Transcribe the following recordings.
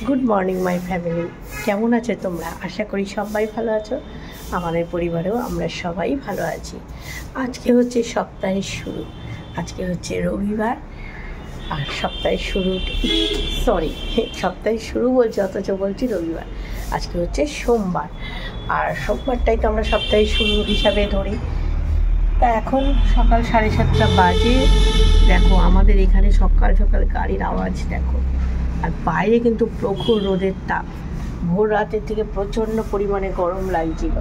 Good morning my family, কেমন আছো তোমরা? আশা করি সবাই ভালো আছো। আমাদের পরিবারেও আমরা সবাই ভালো আছি। আজকে হচ্ছে সপ্তাহের শুরু, আজকে হচ্ছে রবিবার। আর সপ্তাহের শুরু বলছি অথচ বলছি রবিবার। আজকে হচ্ছে সোমবার, আর সোমবারটাই তো আমরা সপ্তাহের শুরু হিসাবে ধরি। তা এখন সকাল 7:30 বাজে। দেখো আমাদের এখানে সকাল সকাল গাড়ির আওয়াজ দেখো, আর বাইরে কিন্তু প্রখর রোদের তাপ। ভোর রাতের থেকে প্রচণ্ড পরিমাণে গরম লাগছিল।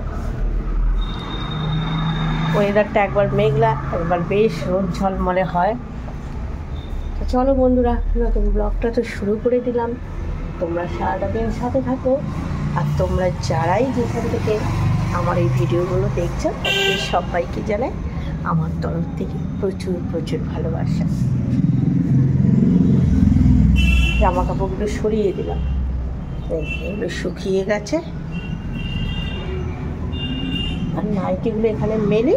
ওয়েদারটা একবার মেঘলা, একবার বেশ রোদ ঝলমলে হয়। তো চলো বন্ধুরা, নতুন ব্লগটা তো শুরু করে দিলাম। তোমরা সারাটা দিন সাথে থাকো। আর তোমরা যারাই যেখান থেকে আমার এই ভিডিওগুলো দেখছো তাদের সবাইকে জানাই আমার তরফ থেকে প্রচুর প্রচুর ভালোবাসা। জামা কাপড়গুলো সরিয়ে দিলাম, এগুলো শুকিয়ে গেছে। আর নাইটিগুলো এখানে মেলে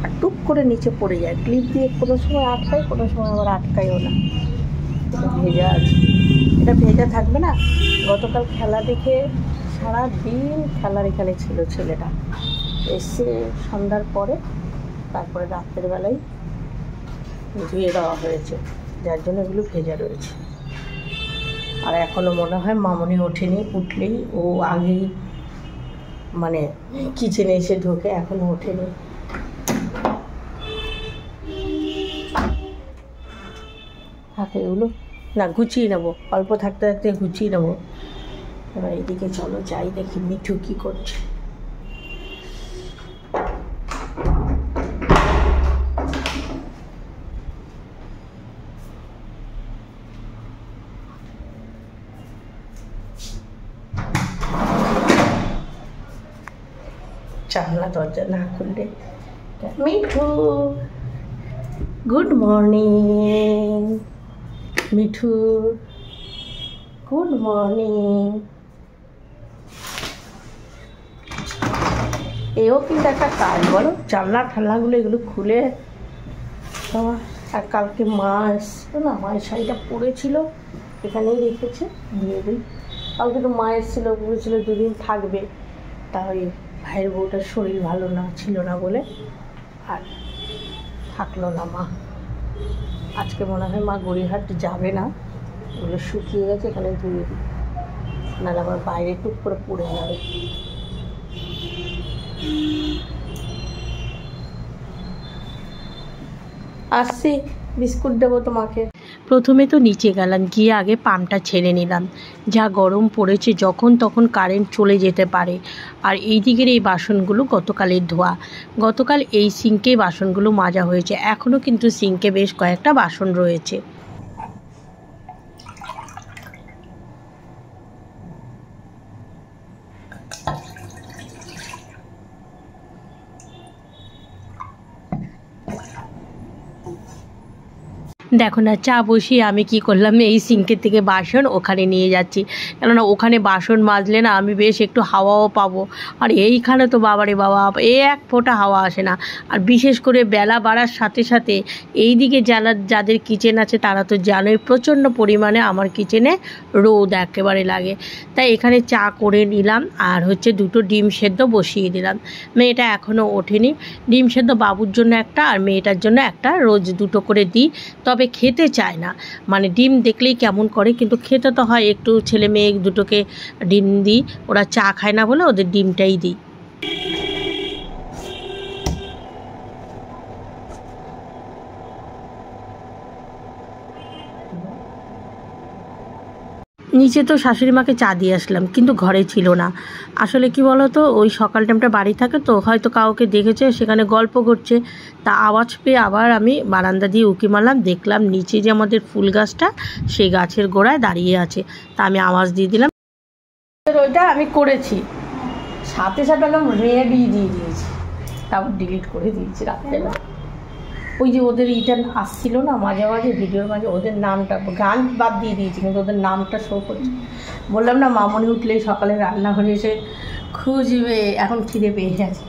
আর টুক করে নিচে পড়ে যায়। ক্লিপ দিয়ে কোনো সময় আটকায়, কোনো সময় আবার আটকায়ও না। এটা ভেজা আছে, এটা ভেজা থাকবে না। গতকাল খেলা দেখে সারা দিন খেলার এখানে ছিল ছেলেটা, এসে সন্ধ্যার পরে তারপরে রাত্রের বেলায় ধুয়ে দেওয়া হয়েছে, যার জন্য এগুলো ভেজা রয়েছে। আর এখনও মনে হয় মামনি ওঠেনি, উঠলেই ও আগেই মানে কিচেনে এসে ঢোকে, এখনও ওঠেনি। থাকে এগুলো না, গুছিয়ে নেবো, অল্প থাকতে থাকতে গুছিয়ে নেবো। এবার এইদিকে চলো যাই, দেখি মিঠু কী করছে। জানলা দরজা না খুললে। Mithu, good morning. Mithu, good morning. এও কিন্তু একটা কাজ বলো, জানলা ঠান্নাগুলো এগুলো খুলে। আর কালকে মা এসছিল না, মায়ের শাড়িটা পরেছিল, এখানেই রেখেছে, দিয়ে দিই। কালকে তো মা এসেছিলো, বলেছিল 2 দিন থাকবে। তাই ভাইয়ের বউটার শরীর ভালো না ছিল না বলে আর থাকলো না মা। আজকে মনে হয় মা গড়িয়াহাট যাবে না, ওগুলো শুকিয়ে গেছে, এখানে ধুয়ে দিই, নাহলে আবার বাইরে টুক করে পড়ে যাবে। আসছি, বিস্কুট দেবো তোমাকে। প্রথমে তো নিচে গেলাম, গিয়ে আগে পাম্পটা ছেড়ে নিলাম। যা গরম পড়েছে, যখন তখন কারেন্ট চলে যেতে পারে। আর এই দিকের এই বাসনগুলো গতকালের ধোয়া, গতকাল এই সিঙ্কে বাসনগুলো মাজা হয়েছে। এখনও কিন্তু সিঙ্কে বেশ কয়েকটা বাসন রয়েছে। দেখো না, চা বসিয়ে আমি কি করলাম, এই সিঙ্কের থেকে বাসন ওখানে নিয়ে যাচ্ছি, কেননা ওখানে বাসন মাজলে না আমি বেশ একটু হাওয়াও পাবো। আর এইখানে তো বাবারে বাবা, এক ফোঁটা হাওয়া আসে না। আর বিশেষ করে বেলা বাড়ার সাথে সাথে এই দিকে যাদের কিচেন আছে তারা তো জানোই প্রচণ্ড পরিমাণে আমার কিচেনে রোদ একেবারে লাগে। তাই এখানে চা করে নিলাম, আর হচ্ছে 2টো ডিম সেদ্ধ বসিয়ে দিলাম। মেয়েটা এখনও ওঠেনি। ডিম সেদ্ধ বাবুর জন্য একটা, আর মেয়েটার জন্য একটা, রোজ 2টো করে দিই। তবে খেতে চায় না, মানে ডিম দেখলেই কেমন করে, কিন্তু খেতে তো হয় একটু। ছেলে মেয়ে 2টোকে ডিম দিই, ওরা চা খায় না বলে ওদের ডিমটাই দিই। নিচে তো শাশুড়ি মাকে চা দিয়ে আসলাম, কিন্তু ঘরে ছিল না। আসলে কি বলো তো, ওই সকাল টাইমটা বাড়ি থাকে তো, হয়তো কাউকে দেখেছে সেখানে গল্প করছে, তা আওয়াজ পেয়ে আবার আমি বারান্দা দিয়ে উঁকি মারলাম, দেখলাম নিচে যে আমাদের ফুল গাছটা, সেই গাছের গোড়ায় দাঁড়িয়ে আছে। তা আমি আওয়াজ দিয়ে দিলাম। ওইটা আমি করেছি, সাথে সাথে একদম রেডি দিয়ে দিয়েছি, তারপর ডিলিট করে দিয়েছি রাত্রেবেলা। ওই যে ওদের ইটা আসছিল না মাঝে মাঝে ভিডিওর মাঝে, ওদের নামটা, গান বাদ দিয়ে দিয়েছি কিন্তু ওদের নামটা শো করছে। বললাম না মামনি উঠলেই সকালে রান্নাঘরে এসে খুঁজবে, এখন খিদে পেয়ে গেছে।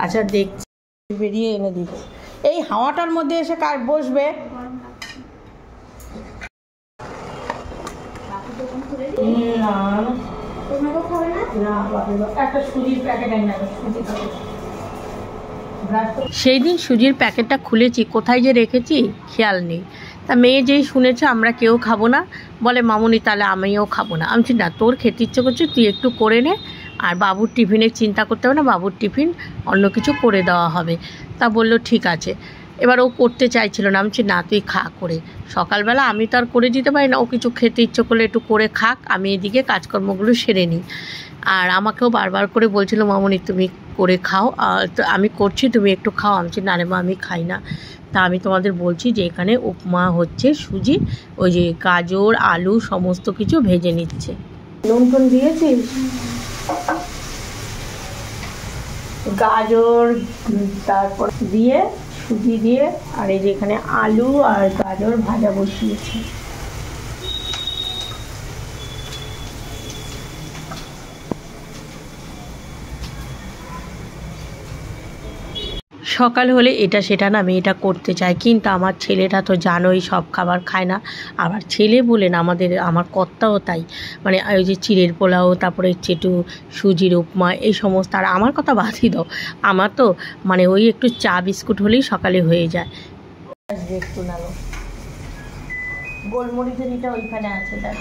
আচ্ছা দেখছি, বেরিয়ে এনে দিব। এই হাওয়াটার মধ্যে এসে কার বসবে। একটা সুজির প্যাকেট সেই দিন সুজির প্যাকেটটা খুলেছি, কোথায় যে রেখেছি খেয়াল নেই। তা মেয়ে যেই শুনেছে আমরা কেউ খাবো না, বলে মামুনি তাহলে আমিও খাবো না। আমি বলছি না, তোর খেতে ইচ্ছে করছে তুই একটু করে নে, আর বাবুর টিফিনের চিন্তা করতে হবে না, বাবুর টিফিন অন্য কিছু করে দেওয়া হবে। তা বললো ঠিক আছে। এবার ও করতে চাইছিল না, আমি বলছি না তুই খা করে, সকালবেলা আমি তো আর করে দিতে পারি না, ও কিছু খেতে ইচ্ছে করলে একটু করে খাক, আমি এদিকে কাজকর্মগুলো সেরে নিই। আর আমাকেও বারবার করে বলছিল মামুনি তুমি করে খাও, তো আমি করছি তুমি একটু খাও। আমি বলছি না রে মা আমি খাই না। তা আমি তোমাদের বলছি যে এখানে উপমা হচ্ছে, সুজি ওই যে গাজর আলু সমস্ত কিছু ভেজে নিচ্ছে। নুন টুন দিয়েছিস? গাজর তারপর দিয়ে সুজি দিয়ে, আর এই যে এখানে আলু আর গাজর ভাজা বসিয়েছি। সকাল হলে এটা সেটা না আমি এটা করতে চাই, কিন্তু আমার ছেলেটা তো জানোই সব খাবার খায় না। আবার ছেলে বলে না, আমার কর্তাও তাই, মানে ওই যে চিড়ের পোলাও, তারপরে চেটু সুজির উপমা এই সমস্ত। আর আমার কথা বাদই দাও, আমার তো মানে ওই একটু চা বিস্কুট হলেই সকালে হয়ে যায়। একটু নাও গোলমরিচের এটা ওইখানে আছে, দেখ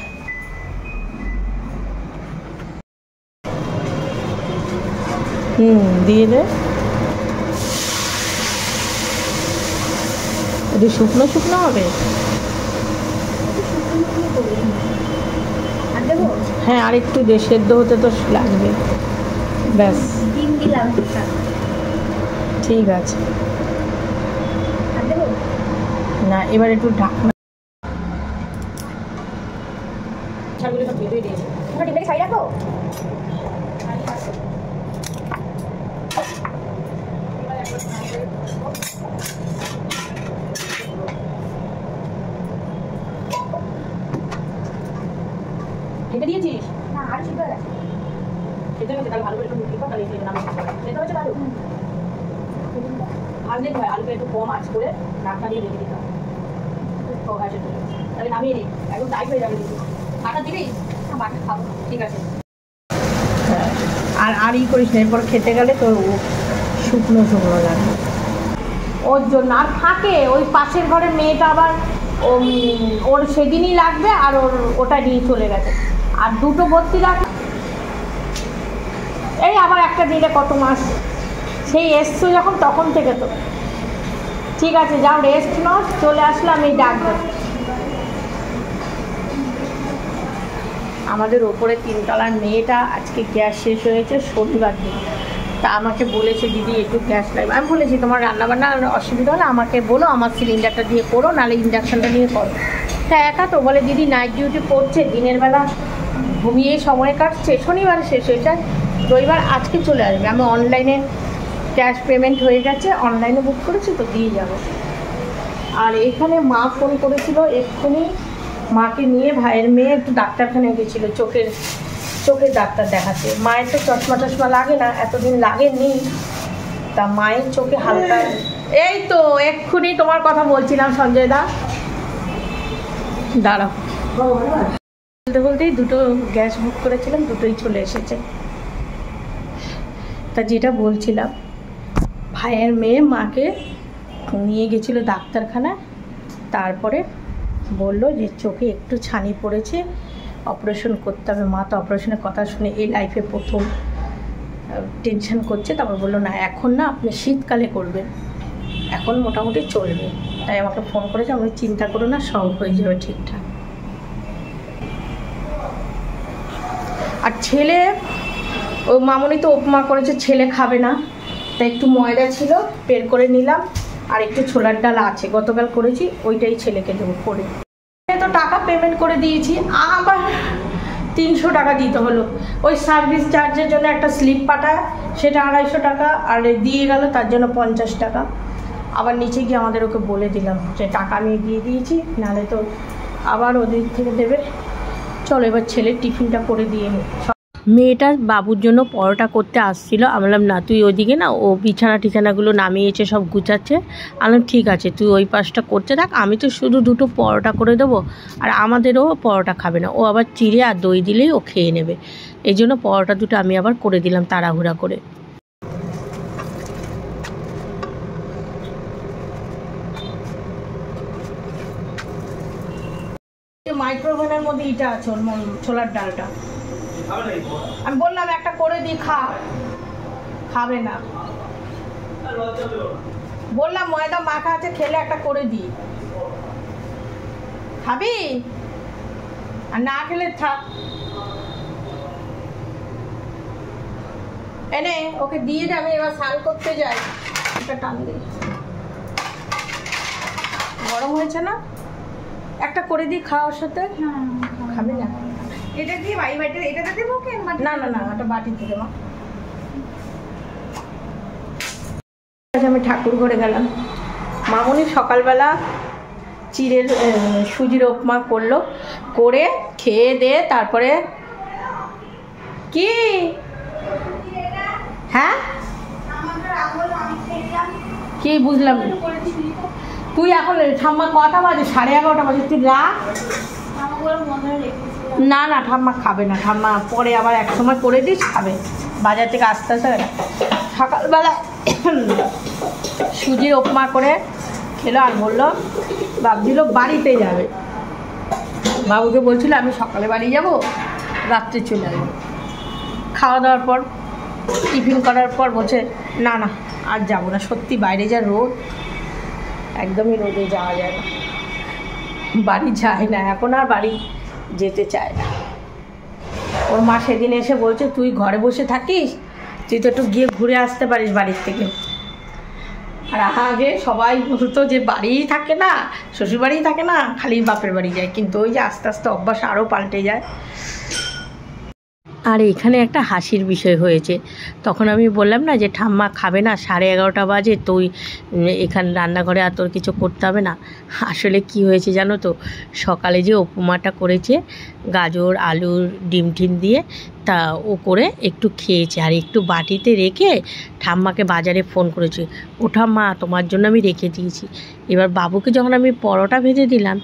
দিয়ে দে। একটু শুকনো শুকনো হবে। হ্যাঁ আর একটু সেদ্ধ হতে তো লাগবে, ব্যাস ঠিক আছে। না এবার একটু ঢাকনা খেতে দিয়েছিস? না আর সিদ্ধ হয়ে গেছে। খেতে গেছে তাহলে ভালো করে একটু মুখি কর, তাহলে খেতে নামে খেতে হচ্ছে ভালো। ভাজলে হয় আলুটা একটু কম আঁচ করে ঢাকনা দিয়ে রেখে দিতে হবে। তাহলে নামিয়ে নিই, একদম টাইট হয়ে যাবে কিন্তু। বাটা দিবি? না বাটা খাবো, ঠিক আছে। আর ই করিস না, এরপর খেতে গেলে তোর শুকনো শুকনো লাগবে ওর জন্য। আর থাকে ওই পাশের ঘরের মেয়েটা আবার ওর সেদিনই লাগবে, আর ওটা নিয়ে চলে গেছে। আর দুটো ভর্তি রাখে, এই আবার একটা দিলে কত মাস, সেই এসছো যখন তখন থেকে তো। ঠিক আছে যাও রেস্ট নাও, চলে আসলাম এই ডাকবো। আমাদের ওপরে তিনতলার মেয়েটা আজকে গ্যাস শেষ হয়েছে শনিবার দিন, তা আমাকে বলেছে দিদি একটু গ্যাস লাগবে। আমি বলেছি তোমার রান্নাবান্নার অসুবিধা হলে আমাকে বলো, আমার সিলিন্ডারটা দিয়ে করো, নাহলে ইন্ডাকশানটা নিয়ে করো। তা একা তো বলে দিদি নাইট ডিউটি করছে, দিনের বেলা ঘুমিয়ে সময় কাটছে, শনিবার শেষ হয়ে যায়, রবিবার আজকে চলে আসবে। আমি অনলাইনে ক্যাশ পেমেন্ট হয়ে গেছে, অনলাইনে বুক করেছি তো দিয়ে যাবো। আর এখানে মা ফোন করেছিল এক্ষুনি, মাকে নিয়ে ভাইয়ের মেয়ে একটু ডাক্তারখানায় গেছিলো, চোখের ডাক্তার দেখাতে। মায়ের তো চশমা টশমা লাগে না, এতদিন লাগেনি, তা মায়ের চোখে হালকা। এই তো এক্ষুনি তোমার কথা বলছিলাম সঞ্জয় দা, দাঁড়াও। বলতে বলতেই দুটো গ্যাস বুক করেছিলাম, দুটোই চলে এসেছে। তা যেটা বলছিলাম, ভাইয়ের মেয়ে মাকে নিয়ে গেছিলো ডাক্তারখানায়, তারপরে বললো যে চোখে একটু ছানি পড়েছে, অপারেশন করতে হবে। মা তো অপারেশনের কথা শুনে এই লাইফে প্রথম টেনশন করছে। তারপর বললো না এখন না, আপনি শীতকালে করবেন, এখন মোটামুটি চলবে। তাই আমাকে ফোন করেছে, আমি চিন্তা করো না সব হয়ে যাবে ঠিকঠাক। আর ছেলে, ও মামুনি তো উপমা করেছে, ছেলে খাবে না, তাই একটু ময়দা ছিল বের করে নিলাম, আর একটু ছোলার ডাল আছে গতকাল করেছি, ওইটাই ছেলেকে দেবো করে। তো টাকা পেমেন্ট করে দিয়েছি, আবার 300 টাকা দিতে হলো। ওই সার্ভিস চার্জের জন্য একটা স্লিপ পাঠায়, সেটা 250 টাকা, আর দিয়ে গেল তার জন্য 50 টাকা। আবার নিচে গিয়ে আমাদের ওকে বলে দিলাম যে টাকা আমি দিয়ে দিয়েছি, নাহলে তো আবার ওদের থেকে দেবে। চলো এবার ছেলের টিফিনটা করে দিয়ে নিই। মেয়েটা বাবুর জন্য পরোটা করতে আসছিল। আমি বললাম না তুই ওইদিকে না, ও বিছানা টিছানাগুলো নামিয়েছে, সব গুছাচ্ছে। আমি বললাম ঠিক আছে তুই ওই পাশটা করতে থাক, আমি তো শুধু দুটো পরোটা করে দেবো, আর আমাদেরও পরোটা খাবে না, ও আবার চিড়ে আর দই দিলেই ও খেয়ে নেবে। এই জন্য পরোটা দুটো আমি আবার করে দিলাম তাড়াহুড়া করে। মাইক্রোওভেনের মধ্যে এটা আছে ছোলার ডালটা, আমি বললাম একটা করে দিই, খাবে না, বললাম ময়দা মাখা আছে খেলে একটা করে দিই, খাবি আর না খেলে থাক। এনে ওকে দিয়ে দে, আমি এবার স্নান করতে যাই, একটা টান দিই। গরম হয়েছে না, একটা করে দিই খাওয়ার সাথে। খাবি না? এটা দিয়ে এটাতে দেবো? না না না, একটা বাটিতে দেবো। আমি ঠাকুর ঘরে গেলাম। মামুনি সকালবেলা চিড়ের সুজির উপমা করলো, করে খেয়ে দিয়ে তারপরে কি হ্যাঁ কি বুঝলাম। তুই এখন ঠাম্মা কটা বাজে? 11:30 বাজে, তুই রাখ। না না ঠাম্মা খাবে না, ঠাম্মা পরে আবার এক সময় করে দিস, খাবে বাজার থেকে আসতে আসতে। সকালবেলা সুজির উপমা করে খেলো আর বললো ভাবছিল বাড়িতে যাবে। বাবুকে বলছিল আমি সকালে বাড়ি যাব, রাত্রে চলে আসবো। খাওয়া দাওয়ার পর টিফিন করার পর বলছে না না আর যাবো না, সত্যি বাইরে যা রোদ, একদমই রোদে যাওয়া যায় না, বাড়ি যায় না এখন, আর বাড়ি যেতে চায় না। ওর মা সেদিন এসে বলছে তুই ঘরে বসে থাকিস, তুই তো একটু গিয়ে ঘুরে আসতে পারিস বাড়ির থেকে। আর আগে সবাই বলতো যে বাড়িই থাকে না, শ্বশুর বাড়িই থাকে না, খালি বাপের বাড়ি যায়, কিন্তু ওই যে আস্তে আস্তে অভ্যাস আরও পাল্টে যায়। আর এখানে একটা হাসির বিষয় হয়েছে, তখন আমি বললাম না যে ঠাম্মা খাবে না, 11:30 বাজে, তুই এখানে রান্নাঘরে আর তোর কিছু করতে হবে না। আসলে কি হয়েছে জানো তো, সকালে যে উপমাটা করেছে গাজর আলুর ডিম টিম দিয়ে, তা ও করে একটু খেয়েছে, আর একটু বাটিতে রেখে ঠাম্মাকে বাজারে ফোন করেছে, ও ঠাম্মা তোমার জন্য আমি রেখে দিয়েছি। এবার বাবুকে যখন আমি পরোটা ভেজে দিলাম,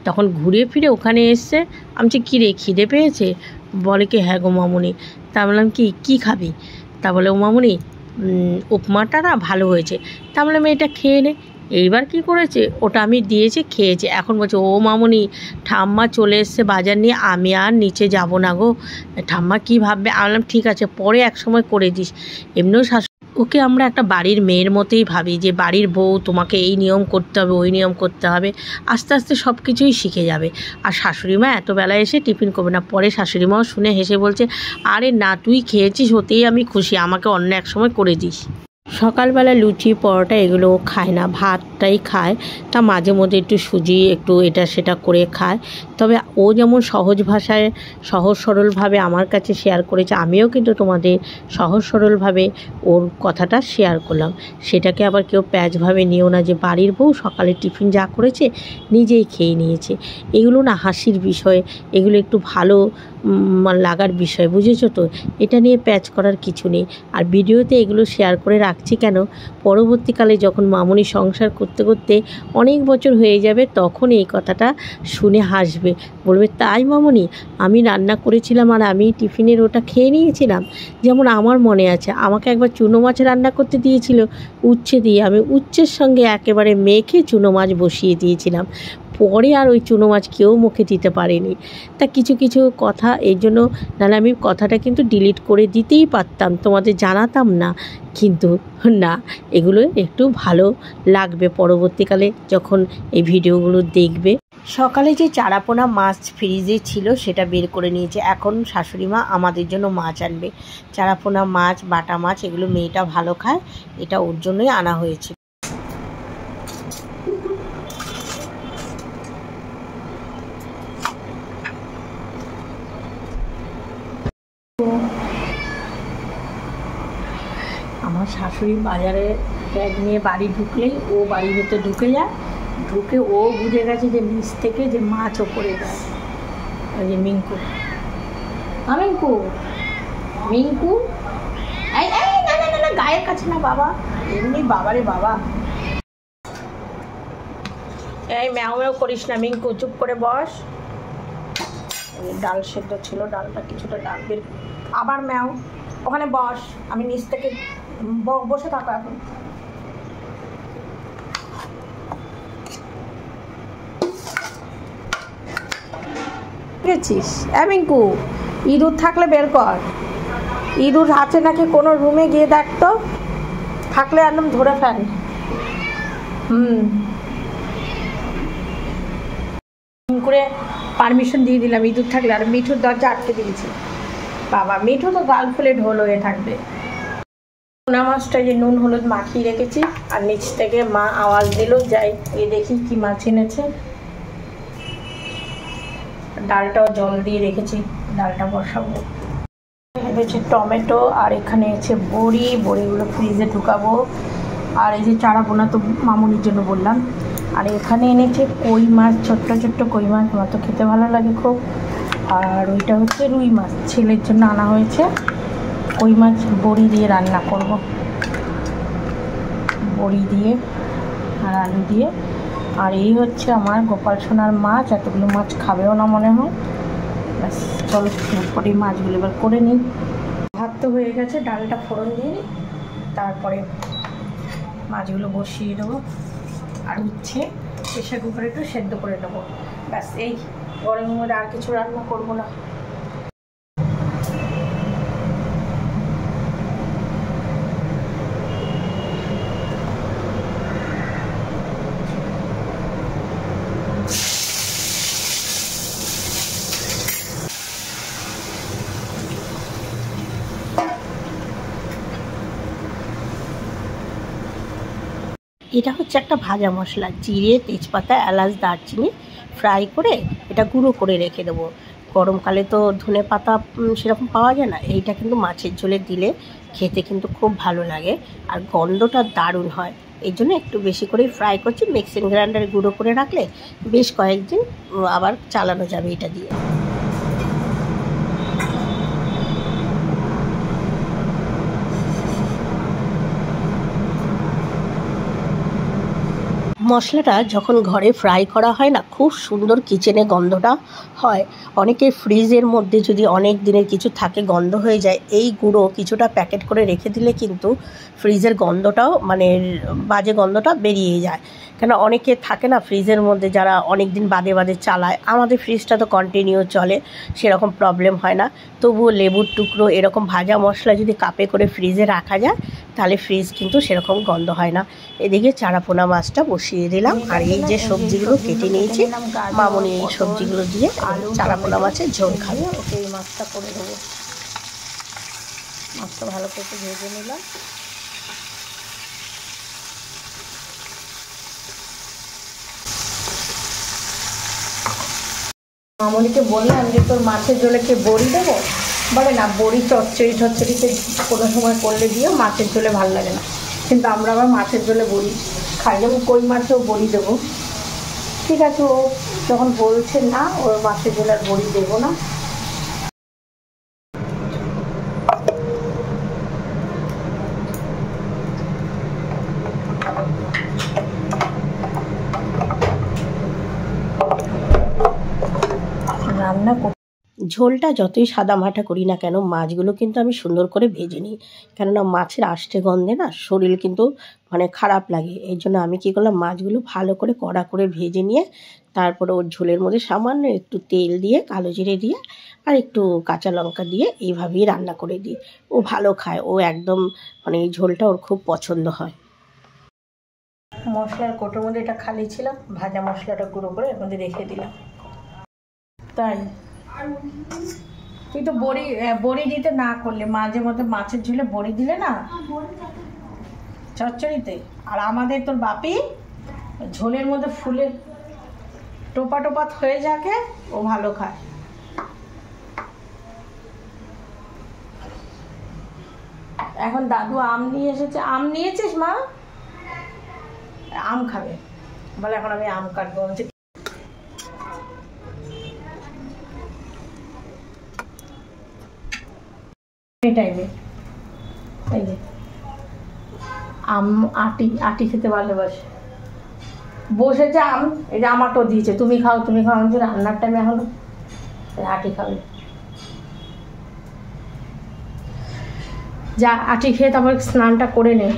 তখন ঘুরে ফিরে ওখানে এসছে। আমি যে কী রে খিদে পেয়েছে? বলে কি হ্যাঁ গো মামুনি। তা বললাম কি খাবি? তা বলে ও মামুনি উপমাটা না ভালো হয়েছে। তা বললাম এটা খেয়ে নে। এইবার কি করেছে, ওটা আমি দিয়েছি, খেয়েছে। এখন বলছে ও মামুনি ঠাম্মা চলে এসছে বাজার নিয়ে, আমি আর নিচে যাব না গো, ঠাম্মা কী ভাববে। আমি বললাম ঠিক আছে পরে এক সময় করে দিস। এমনিও ওকে আমরা একটা বাড়ির মেয়ের মতোই ভাবি, যে বাড়ির বউ, তোমাকে এই নিয়ম করতে হবে, ওই নিয়ম করতে হবে, আস্তে আস্তে সব কিছুই শিখে যাবে। আর শাশুড়িমা এত বেলায় এসে টিফিন করবে না। পরে শাশুড়িমাও শুনে হেসে বলছে আরে না তুই খেয়েছিস, হতেই আমি খুশি, আমাকে অন্য এক সময় করে দিস। সকালবেলা লুচি পরোটা এগুলো খায় না, ভাতটাই খায়। তা মাঝে মধ্যে একটু সুজি একটু এটা সেটা করে খায়। তবে ও যেমন সহজ ভাষায় সহজ সরলভাবে আমার কাছে শেয়ার করেছে, আমিও কিন্তু তোমাদের সহজ সরলভাবে ওর কথাটা শেয়ার করলাম। সেটাকে আবার কেউ প্যাঁচভাবে নিও না যে বাড়ির বউ সকালে টিফিন যা করেছে নিজেই খেয়ে নিয়েছে। এগুলো না হাসির বিষয়, এগুলো একটু ভালো লাগার বিষয়, বুঝেছো তো? এটা নিয়ে প্যাচ করার কিছু নেই। আর ভিডিওতে এগুলো শেয়ার করে রাখছি কেন, পরবর্তীকালে যখন মামুনি সংসার করতে করতে অনেক বছর হয়ে যাবে, তখন এই কথাটা শুনে হাসবে, বলবে তাই মামুনি আমি রান্না করেছিলাম আর আমি টিফিনের ওটা খেয়ে নিয়েছিলাম। যেমন আমার মনে আছে আমাকে একবার চুনো মাছ রান্না করতে দিয়েছিল উচ্ছে দিয়ে, আমি উচ্ছের সঙ্গে একেবারে মেখে চুনো মাছ বসিয়ে দিয়েছিলাম। পরে আর ওই চুনো মাছ কেউ মুখে দিতে পারেনি। তা কিছু কিছু কথা এই জন্য, নাহলে আমি কথাটা কিন্তু ডিলিট করে দিতেই পারতাম, তোমাদের জানাতাম না, কিন্তু না, এগুলো একটু ভালো লাগবে পরবর্তীকালে যখন এই ভিডিওগুলো দেখবে। সকালে যে চারাপোনা মাছ ফ্রিজে ছিল সেটা বের করে নিয়েছে, এখন শাশুড়িমা আমাদের জন্য মাছ আনবে। চারাপোনা মাছ, বাটা মাছ, এগুলো মেয়েটা ভালো খায়, এটা ওর জন্যই আনা হয়েছে। আমার শাশুড়ি বাজারে ব্যাগ নিয়ে বাড়ি ঢুকলেই ও বাড়ির ভিতরে ঢুকে যায়, ঢুকে ও বুঝে গেছে যে নিচ থেকে যে মাছ ওপরে দেয়। ওই যে মিঙ্কু, মিঙ্কু মিঙ্কু, এই এই না না না গায়ের কাছে না বাবা, এমনি বাবারে বাবা, এই ম্যাও ম্যাও করিস না মিঙ্কু, চুপ করে বস। ডাল সেদ্ধ ছিল, ডালটা কিছুটা ডাল বের, আবার ম্যাও, ওখানে বস, আমি নিচ থেকে বসে থাকো এখন। গেছিস মিঙ্কু, ইঁদুর থাকলে বের কর, ইঁদুর আছে নাকি কোনো রুমে গিয়ে দেখতো, থাকলে একদম ধরে ফেল। করে পারমিশন দিয়ে দিলাম ইঁদুর থাকলে, আর মিঠুর দরজা আটকে দিয়েছি। বাবা মিঠু তো গাল ফুলে ঢোল হয়ে থাকবে। পোনা মাছটা যে নুন হলুদ মাখিয়ে রেখেছি, আর নিচ থেকে মা আওয়াজ দিল, যাই গিয়ে দেখি কি মাছ এনেছে। ডালটাও জল দিয়ে রেখেছি, ডালটা বসাবো। হচ্ছে টমেটো, আর এখানে আছে বড়ি, বড়িগুলো ফ্রিজে ঢুকাবো। আর এই যে চারা পোনা তো মামুনির জন্য বললাম। আর এখানে এনেছে কই মাছ, ছোট্ট ছোট্ট কই মাছ, আমার তো খেতে ভালো লাগে খুব। আর ওইটা হচ্ছে রুই মাছ, ছেলের জন্য আনা হয়েছে। কই মাছ বড়ি দিয়ে রান্না করব, বড়ি দিয়ে আর আলু দিয়ে। আর এই হচ্ছে আমার গোপাল সোনার মাছ, এতগুলো মাছ খাবেও না মনে হয়। ব্যাস চলো পরে মাছগুলো এবার করে নিই। ভাত তো হয়ে গেছে, ডালটা ফোড়ন দিয়ে নিই, তারপরে মাছগুলো বসিয়ে দেবো। আর উচ্ছে প্রেশার কুকারে একটু সেদ্ধ করে নেবো, ব্যাস। এই গরমের মধ্যে আর কিছু রান্না করবো না। এটা হচ্ছে একটা ভাজা মশলা, জিরে তেজপাতা এলাচ দারচিনি ফ্রাই করে এটা গুঁড়ো করে রেখে দেবো। গরমকালে তো ধনে পাতা সেরকম পাওয়া যায় না, এইটা কিন্তু মাছের ঝোলে দিলে খেতে কিন্তু খুব ভালো লাগে, আর গন্ধটা দারুণ হয়। এই জন্য একটু বেশি করেই ফ্রাই করছি। মিক্সিং গ্রাইন্ডারে গুঁড়ো করে রাখলে বেশ কয়েকদিন আবার চালানো যাবে এটা দিয়ে। মশলাটা যখন ঘরে ফ্রাই করা হয় না, খুব সুন্দর কিচেনে গন্ধটা হয়। অনেকে ফ্রিজের মধ্যে যদি অনেক দিনের কিছু থাকে গন্ধ হয়ে যায়, এই গুঁড়ো কিছুটা প্যাকেট করে রেখে দিলে কিন্তু ফ্রিজের গন্ধটাও মানে বাজে গন্ধটা বেরিয়ে যায়। কেন অনেকে থাকে না ফ্রিজের মধ্যে যারা অনেক দিন বাদে বাদে চালায়, আমাদের ফ্রিজটা তো কন্টিনিউ চলে, সেরকম প্রবলেম হয় না। তবুও লেবুর টুকরো এরকম ভাজা মশলা যদি কাপে করে ফ্রিজে রাখা যায়, তাহলে ফ্রিজ কিন্তু সেরকম গন্ধ হয় না। এদিকে চারাপোনা মাছটা বসিয়ে দিলাম, আর এই যে সবজিগুলো কেটে নিয়েছি, মামুনি এই সবজিগুলো দিয়ে চারাপোনা মাছের ঝোল খাবে। ওকে এই মাছটা করে দেবো। মাছটা ভালো করে ভেজে নিলাম। মামুনিকে বললাম যে তোর মাছের ঝোলে কি বড়ি দেবো, বলে না বড়ি চচ্চড়ি টচ্চড়িতে কোনো সময় করলে দিয়ে মাছের ঝোলে ভালো লাগে না, কিন্তু আমরা আবার মাছের ঝোলে বড়ি খাই, যেমন কই মাছেও বড়ি দেবো। ঠিক আছে, ও যখন বলছে না ওর মাছের ঝোলে আর বড়ি দেবো না। রান্না ঝোলটা যতই সাদামাটা করি না কেন, মাছগুলো কিন্তু আমি সুন্দর করে ভেজে নিই, কেননা মাছের আষ্টে গন্ধে না শরীর কিন্তু মানে খারাপ লাগে। এই জন্য আমি কী করলাম, মাছগুলো ভালো করে কড়া করে ভেজে নিয়ে তারপরে ওর ঝোলের মধ্যে সামান্য একটু তেল দিয়ে, কালো জিরে দিয়ে আর একটু কাঁচা লঙ্কা দিয়ে এইভাবেই রান্না করে দিই। ও ভালো খায়, ও একদম মানে এই ঝোলটা ওর খুব পছন্দ হয়। মশলার কোটোর মধ্যে এটা খালি ছিল, ভাজা মশলাটা গুঁড়ো করে এর মধ্যে রেখে দিলাম। তাই তুই তো বড়ি দিতে না করলে, মাঝে মধ্যে মাছের ঝোলে বড়ি দিলে না চচ্চড়িতে। আর আমাদের তোর বাপি ঝোলের মধ্যে ফুলে টোপা টোপা হয়ে যাকে ও ভালো খায়। এখন দাদু আম নিয়ে এসেছে। আম নিয়েছিস মা? আম খাবে বলে, এখন আমি আম কাটবো। এই টাইপের। এই যে আটি খেতে ভালোবাসে, বসেছে আম, এই যে আমারটাও দিয়েছে, তুমি খাও তুমি খাও। আমি রান্নার টাইমে এখন আটি খাবে, যা আটি খেয়ে তারপর স্নানটা করে নে।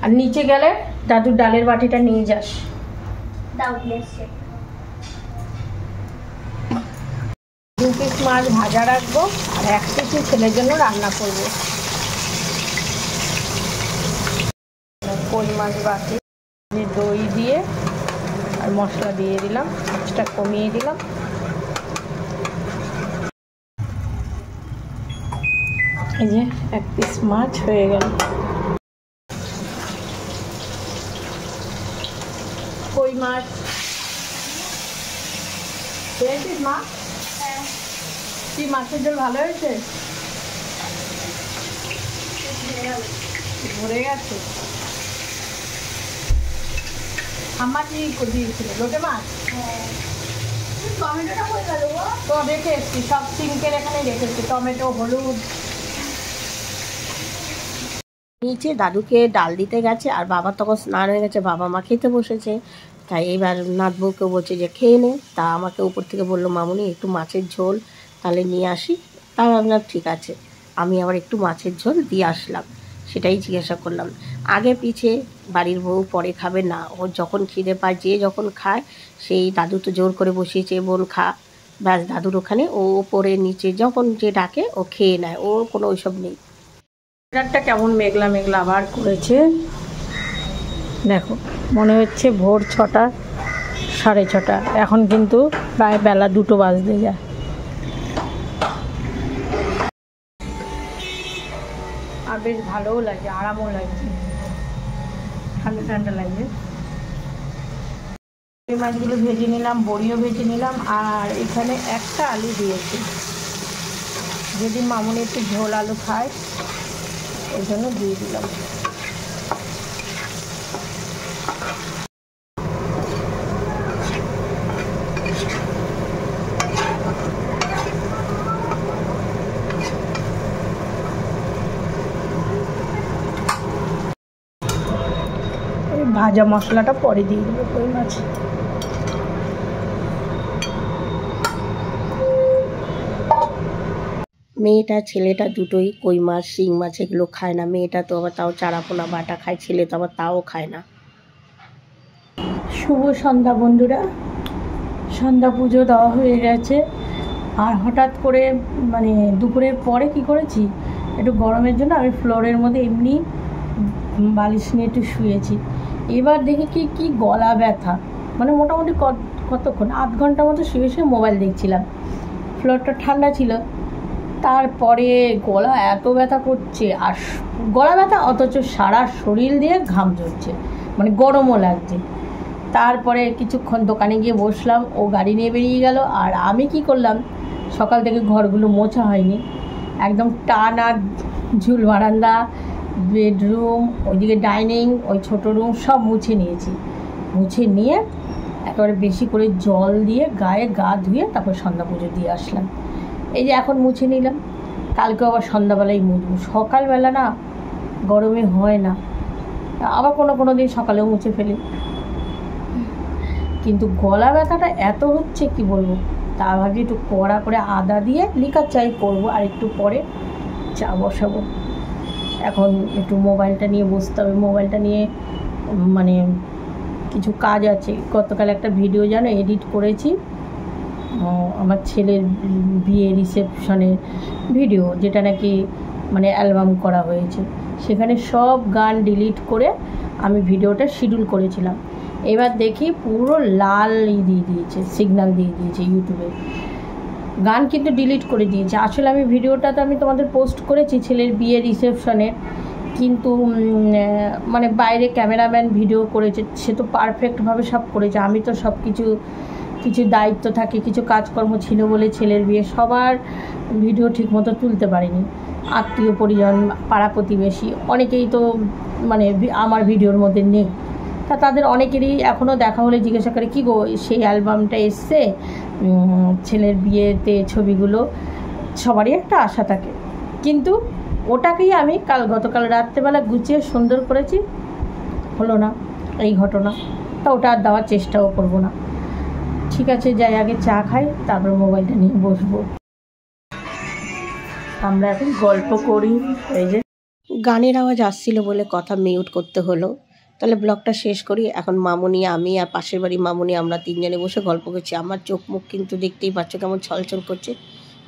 আর নিচে গেলে দাদুর ডালের বাটিটা নিয়ে যাস। 2 পিস মাছ ভাজা রাখবো আর 1 পিস ছেলের জন্য রান্না করবো। কই মাছ বাটি দই দিয়ে আর মশলা দিয়ে দিলাম, মাছটা কমিয়ে দিলাম। এই যে 1 পিস মাছ হয়ে গেল। কই মাছ খেয়েছিস মা? কি মাছের ঝোল ভালো হয়েছে? ভরে গেছে। আমার কি দিয়েছিল লোটে মাছ? টমেটোটা হয়ে গেল তো রেখে এসছি, সব সিঙ্কের এখানে রেখেছি, টমেটো হলুদ। নিচে দাদুকে ডাল দিতে গেছে আর বাবা তখন স্নান হয়ে গেছে, বাবা মা খেতে বসেছে। তাই এবার নাতবউকে বলছে যে খেয়ে নে। তা আমাকে উপর থেকে বললো মামুনি একটু মাছের ঝোল তাহলে নিয়ে আসি। তা ভাবলাম ঠিক আছে, আমি আবার একটু মাছের ঝোল দিয়ে আসলাম। সেটাই জিজ্ঞাসা করলাম। আগে পিছে বাড়ির বউ পরে খাবে না, ও যখন খিদে পায় যে যখন খায়, সেই দাদু তো জোর করে বসিয়েছে বোন খা, ব্যাস দাদুর ওখানে ও ওপরে নিচে যখন যে ডাকে ও খেয়ে নেয়, ওর কোনো ওইসব নেই। ওয়েদারটা কেমন মেঘলা মেঘলা আবার করেছে দেখো, মনে হচ্ছে ভোর 6টা 6:30। এখন কিন্তু প্রায় বেলা 2টো বাজতে যায়। আর বেশ ভালোও লাগে, আরামও লাগছে, ঠান্ডা ঠান্ডা লাগছে। এই মাছগুলো ভেজে নিলাম, বড়িও ভেজে নিলাম, আর এখানে একটা আলু দিয়েছি। যদি মামুনি একটু ঝোল আলু খায় ওই জন্য দিয়ে দিলাম। ভাজা মশলাটা পরে দিয়ে দেবো কই মাছ। মেয়েটা ছেলেটা দুটোই কই মাছ শিং মাছ এগুলো খায় না। মেয়েটা তো আবার তাও চারাপোনা বাটা খায়, ছেলে তো আবার তাও খায় না। শুভ সন্ধ্যা বন্ধুরা, সন্ধ্যা পুজো দেওয়া হয়ে গেছে। আর হঠাৎ করে মানে দুপুরের পরে কি করেছি, একটু গরমের জন্য আমি ফ্লোরের মধ্যে এমনি বালিশ নিয়ে একটু শুয়েছি। এবার দেখি কি গলা ব্যথা, মানে মোটামুটি কতক্ষণ 8 ঘন্টার মতো শুয়ে শুয়ে মোবাইল দেখছিলাম। ফ্লোরটা ঠান্ডা ছিল, তারপরে গলা এত ব্যথা করছে, আর গলা ব্যথা অথচ সারা শরীর দিয়ে ঘাম ঝরছে, মানে গরমও লাগছে। তারপরে কিছুক্ষণ দোকানে গিয়ে বসলাম, ও গাড়ি নিয়ে বেরিয়ে গেল। আর আমি কি করলাম, সকাল থেকে ঘরগুলো মোছা হয়নি, একদম টানা ঝুল বারান্দা, বেডরুম, ওইদিকে ডাইনিং, ওই ছোটো রুম সব মুছে নিয়েছি। মুছে নিয়ে একেবারে বেশি করে জল দিয়ে গায়ে গা ধুয়ে তারপর সন্ধ্যা পুজো দিয়ে আসলাম। এই যে এখন মুছে নিলাম, কালকে আবার সন্ধ্যাবেলায় মুছবো। সকালবেলা না গরমে হয় না, আবার কোনো দিন সকালেও মুছে ফেলি। কিন্তু গলা ব্যথাটা এত হচ্ছে কি বলবো, তা ভাবছি একটু কড়া করে আদা দিয়ে লিকার চাই করবো, আর একটু পরে চা বসাবো। এখন একটু মোবাইলটা নিয়ে বসতে হবে, মোবাইলটা নিয়ে মানে কিছু কাজ আছে। গতকাল একটা ভিডিও যেন এডিট করেছি, আমার ছেলের বিয়ে রিসেপশনের ভিডিও, যেটা নাকি মানে অ্যালবাম করা হয়েছে। সেখানে সব গান ডিলিট করে আমি ভিডিওটা শিডিউল করেছিলাম। এবার দেখি পুরো লাল দিয়ে দিয়েছে, সিগন্যাল দিয়ে দিয়েছে ইউটিউবে। গান কিন্তু ডিলিট করে দিয়েছে। আসলে আমি ভিডিওটা তো আমি তোমাদের পোস্ট করেছি ছেলের বিয়ে রিসেপশনের, কিন্তু মানে বাইরে ক্যামেরাম্যান ভিডিও করেছে, সে তো পারফেক্টভাবে সব করেছে। আমি তো সব কিছু দায়িত্ব থাকে, কিছু কাজকর্ম ছিল বলে ছেলের বিয়ে সবার ভিডিও ঠিকমতো তুলতে পারিনি। আত্মীয় পরিজন, পাড়া প্রতিবেশী অনেকেই তো মানে আমার ভিডিওর মধ্যে নেই। তা তাদের অনেকেরই এখনও দেখা হলে জিজ্ঞাসা করে, কী গো সেই অ্যালবামটা এসছে ছেলের বিয়েতে ছবিগুলো সবারই একটা আশা থাকে, কিন্তু ওটাকেই আমি গতকাল রাত্রেবেলা গুছিয়ে সুন্দর করেছি, হলো না এই ঘটনা। তা ওটা আর দেওয়ার চেষ্টাও করব না। ঠিক আছে, যাই আগে চা খাই, তারপর মোবাইলটা নিয়ে বসবো। আমরা এখন গল্প করি। এই যে গানের আওয়াজ আসছিল বলে কথা মিউট করতে হলো। তাহলে ব্লগটা শেষ করি। এখন মামুনি, আমি আর পাশের বাড়ি মামুনি, আমরা তিনজনে বসে গল্প করছি। আমার চোখ মুখ কিন্তু দেখতেই পাচ্ছ কেমন ছলছল করছে।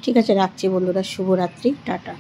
ঠিক আছে, রাখছি বন্ধুরা, শুভরাত্রি, টাটা।